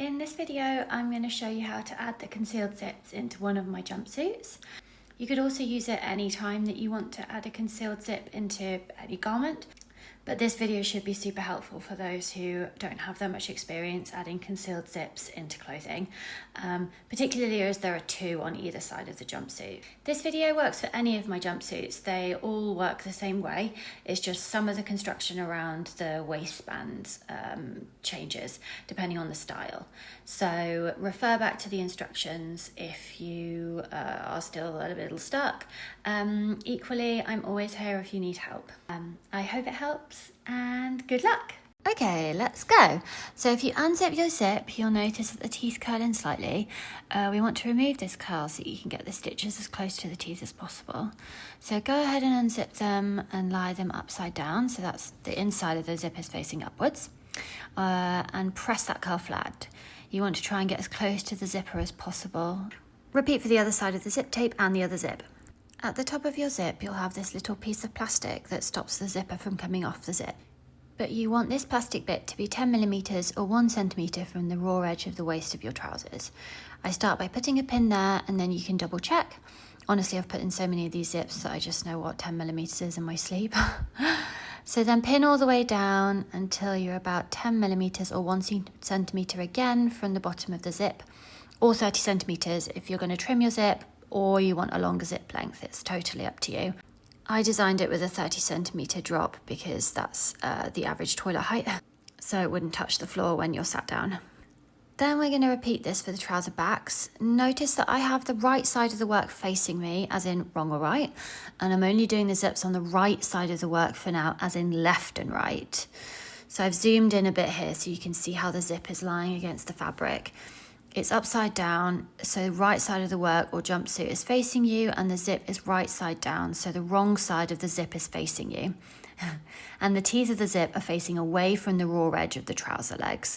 In this video, I'm going to show you how to add the concealed zips into one of my jumpsuits. You could also use it any time that you want to add a concealed zip into any garment, but this video should be super helpful for those who don't have that much experience adding concealed zips into clothing, particularly as there are two on either side of the jumpsuit. This video works for any of my jumpsuits. They all work the same way. It's just some of the construction around the waistbands changes depending on the style. So refer back to the instructions if you are still a little stuck. Equally, I'm always here if you need help. I hope it helps and good luck. Okay, let's go. So if you unzip your zip, you'll notice that the teeth curl in slightly. We want to remove this curl so you can get the stitches as close to the teeth as possible. So go ahead and unzip them and lie them upside down, so that's the inside of the zip is facing upwards, and press that curl flat. You want to try and get as close to the zipper as possible. Repeat for the other side of the zip tape and the other zip. At the top of your zip, you'll have this little piece of plastic that stops the zipper from coming off the zip. But you want this plastic bit to be 10mm or 1 centimetre from the raw edge of the waist of your trousers. I start by putting a pin there and then you can double check. Honestly, I've put in so many of these zips that I just know what 10mm is in my sleep. So then pin all the way down until you're about 10mm or 1 centimetre again from the bottom of the zip, or 30cm if you're going to trim your zip or you want a longer zip length. It's totally up to you. I designed it with a 30cm drop because that's the average toilet height, so it wouldn't touch the floor when you're sat down. Then we're going to repeat this for the trouser backs. Notice that I have the right side of the work facing me, as in wrong or right, and I'm only doing the zips on the right side of the work for now, as in left and right. So I've zoomed in a bit here so you can see how the zip is lying against the fabric. It's upside down, so the right side of the work or jumpsuit is facing you and the zip is right side down, so the wrong side of the zip is facing you. And the teeth of the zip are facing away from the raw edge of the trouser legs.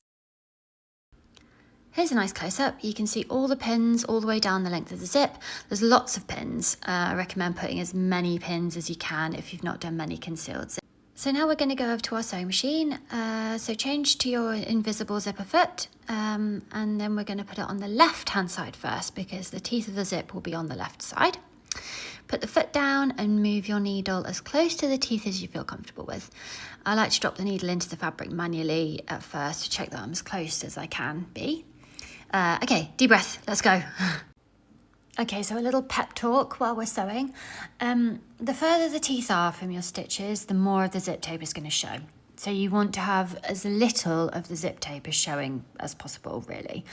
Here's a nice close-up. You can see all the pins all the way down the length of the zip. There's lots of pins. I recommend putting as many pins as you can if you've not done many concealed zips. So now we're going to go over to our sewing machine. So change to your invisible zipper foot, and then we're going to put it on the left-hand side first because the teeth of the zip will be on the left side. Put the foot down and move your needle as close to the teeth as you feel comfortable with. I like to drop the needle into the fabric manually at first to check that I'm as close as I can be. Okay, deep breath, let's go. Okay, so a little pep talk while we're sewing. The further the teeth are from your stitches, the more of the zip tape is going to show. So you want to have as little of the zip tape as showing as possible, really.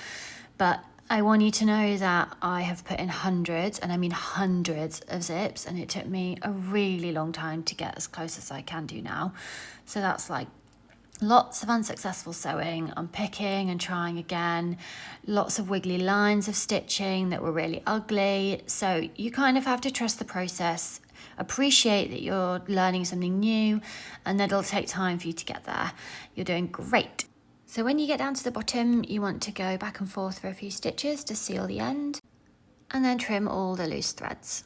But I want you to know that I have put in hundreds, and I mean hundreds of zips, and it took me a really long time to get as close as I can do now. So that's like lots of unsuccessful sewing, unpicking and trying again, lots of wiggly lines of stitching that were really ugly. So you kind of have to trust the process, appreciate that you're learning something new, and that it'll take time for you to get there. You're doing great. So when you get down to the bottom, you want to go back and forth for a few stitches to seal the end, and then trim all the loose threads.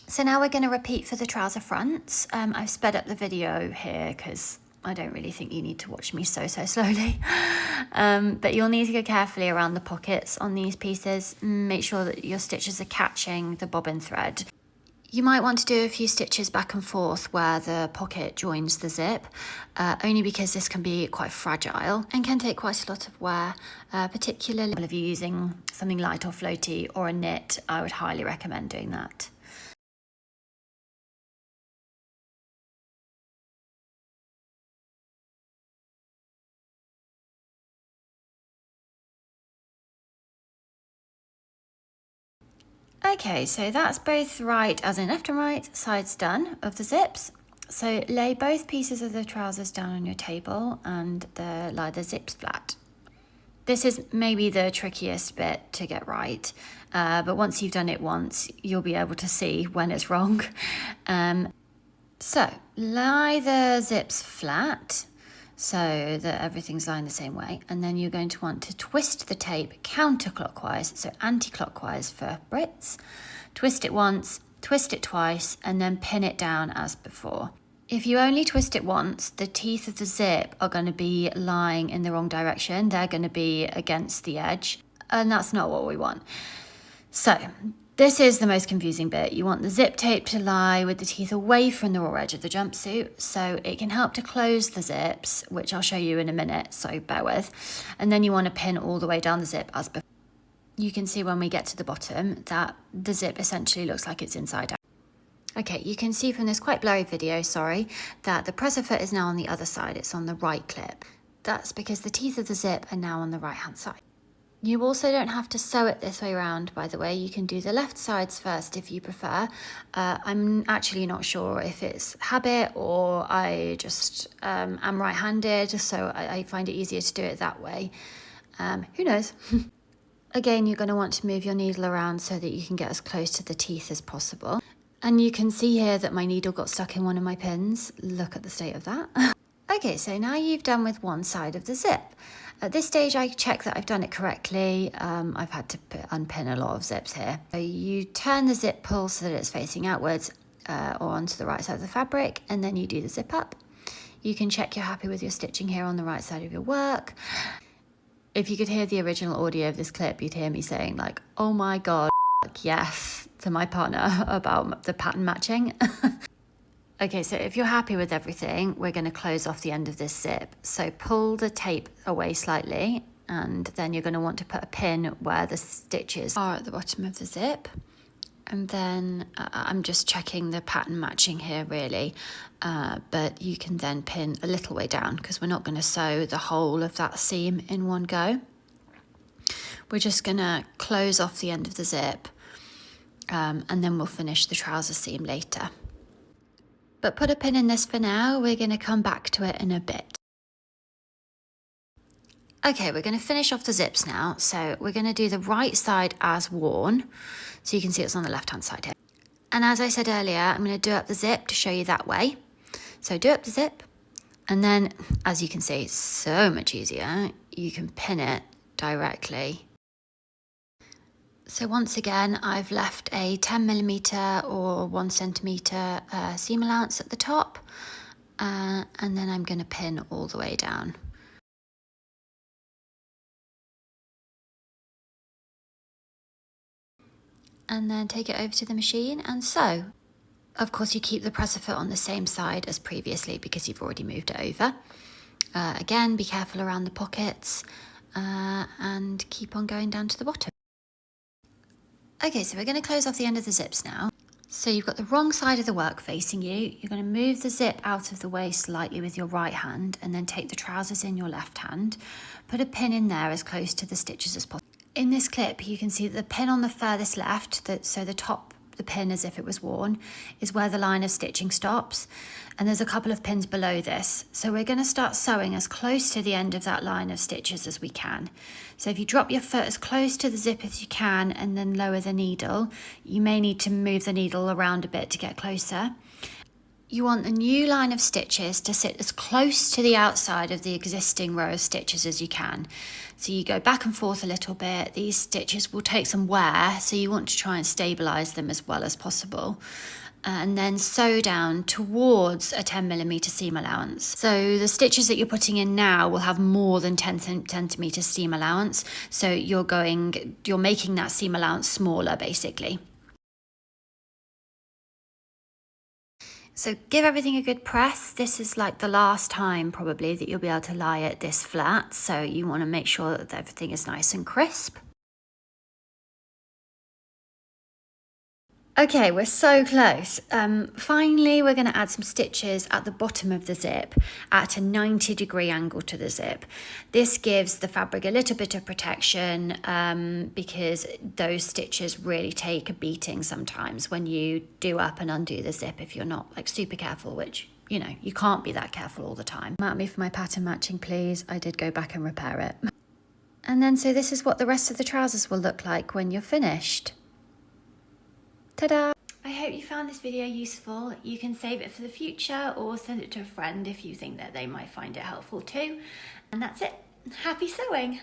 So now we're going to repeat for the trouser fronts. I've sped up the video here because I don't really think you need to watch me sew so slowly. But you'll need to go carefully around the pockets on these pieces. Make sure that your stitches are catching the bobbin thread. You might want to do a few stitches back and forth where the pocket joins the zip, only because this can be quite fragile and can take quite a lot of wear, particularly if you're using something light or floaty or a knit. I would highly recommend doing that. Okay, so that's both right, as in left and right, sides done of the zips. So lay both pieces of the trousers down on your table and lie the zips flat. This is maybe the trickiest bit to get right, but once you've done it once, you'll be able to see when it's wrong. So lie the zips flat so that everything's lying the same way, and then you're going to want to twist the tape counterclockwise, so anti-clockwise for Brits. Twist it once, twist it twice, and then pin it down as before. If you only twist it once, the teeth of the zip are going to be lying in the wrong direction. They're going to be against the edge, and that's not what we want. So this is the most confusing bit. You want the zip tape to lie with the teeth away from the raw edge of the jumpsuit, so it can help to close the zips, which I'll show you in a minute, so bear with. And then you want to pin all the way down the zip as before. You can see when we get to the bottom that the zip essentially looks like it's inside out. Okay, you can see from this quite blurry video, sorry, that the presser foot is now on the other side. It's on the right clip. That's because the teeth of the zip are now on the right hand side. You also don't have to sew it this way around, by the way. You can do the left sides first if you prefer. I'm actually not sure if it's habit or I just am right-handed, so I find it easier to do it that way. Who knows? Again, you're going to want to move your needle around so that you can get as close to the teeth as possible. And you can see here that my needle got stuck in one of my pins. Look at the state of that. Okay, so now you've done with one side of the zip. At this stage, I check that I've done it correctly. I've had to unpin a lot of zips here. So you turn the zip pull so that it's facing outwards or onto the right side of the fabric, and then you do the zip up. You can check you're happy with your stitching here on the right side of your work. If you could hear the original audio of this clip, you'd hear me saying like, oh my God, yes, to my partner about the pattern matching. Okay, so if you're happy with everything, we're going to close off the end of this zip. So pull the tape away slightly, and then you're going to want to put a pin where the stitches are at the bottom of the zip. And then I'm just checking the pattern matching here really, but you can then pin a little way down because we're not going to sew the whole of that seam in one go. We're just going to close off the end of the zip, and then we'll finish the trouser seam later. But put a pin in this for now. We're going to come back to it in a bit. Okay, we're going to finish off the zips now. So we're going to do the right side as worn. So you can see it's on the left hand side here. And as I said earlier, I'm going to do up the zip to show you that way. So do up the zip. And then, as you can see, it's so much easier. You can pin it directly. So once again, I've left a 10mm or 1cm seam allowance at the top, and then I'm going to pin all the way down. And then take it over to the machine and sew. Of course, you keep the presser foot on the same side as previously because you've already moved it over. Again, be careful around the pockets and keep on going down to the bottom. Okay, so we're going to close off the end of the zips now. So you've got the wrong side of the work facing you. You're going to move the zip out of the way slightly with your right hand and then take the trousers in your left hand. Put a pin in there as close to the stitches as possible. In this clip, you can see that the pin on the furthest left, so the top, the pin as if it was worn, is where the line of stitching stops. And there's a couple of pins below this. So we're going to start sewing as close to the end of that line of stitches as we can. So if you drop your foot as close to the zip as you can and then lower the needle, you may need to move the needle around a bit to get closer. You want the new line of stitches to sit as close to the outside of the existing row of stitches as you can. So you go back and forth a little bit. These stitches will take some wear, so you want to try and stabilize them as well as possible. And then sew down towards a 10mm seam allowance. So the stitches that you're putting in now will have more than 10 centimeter seam allowance. So you're making that seam allowance smaller basically. So give everything a good press. This is like the last time probably that you'll be able to lie it this flat. So you want to make sure that everything is nice and crisp. Okay, we're so close. Finally, we're going to add some stitches at the bottom of the zip at a 90-degree angle to the zip. This gives the fabric a little bit of protection because those stitches really take a beating sometimes when you do up and undo the zip if you're not like super careful, which, you know, you can't be that careful all the time. Mark me for my pattern matching, please. I did go back and repair it. And then so this is what the rest of the trousers will look like when you're finished. Ta-da! I hope you found this video useful. You can save it for the future or send it to a friend if you think that they might find it helpful too. And that's it. Happy sewing!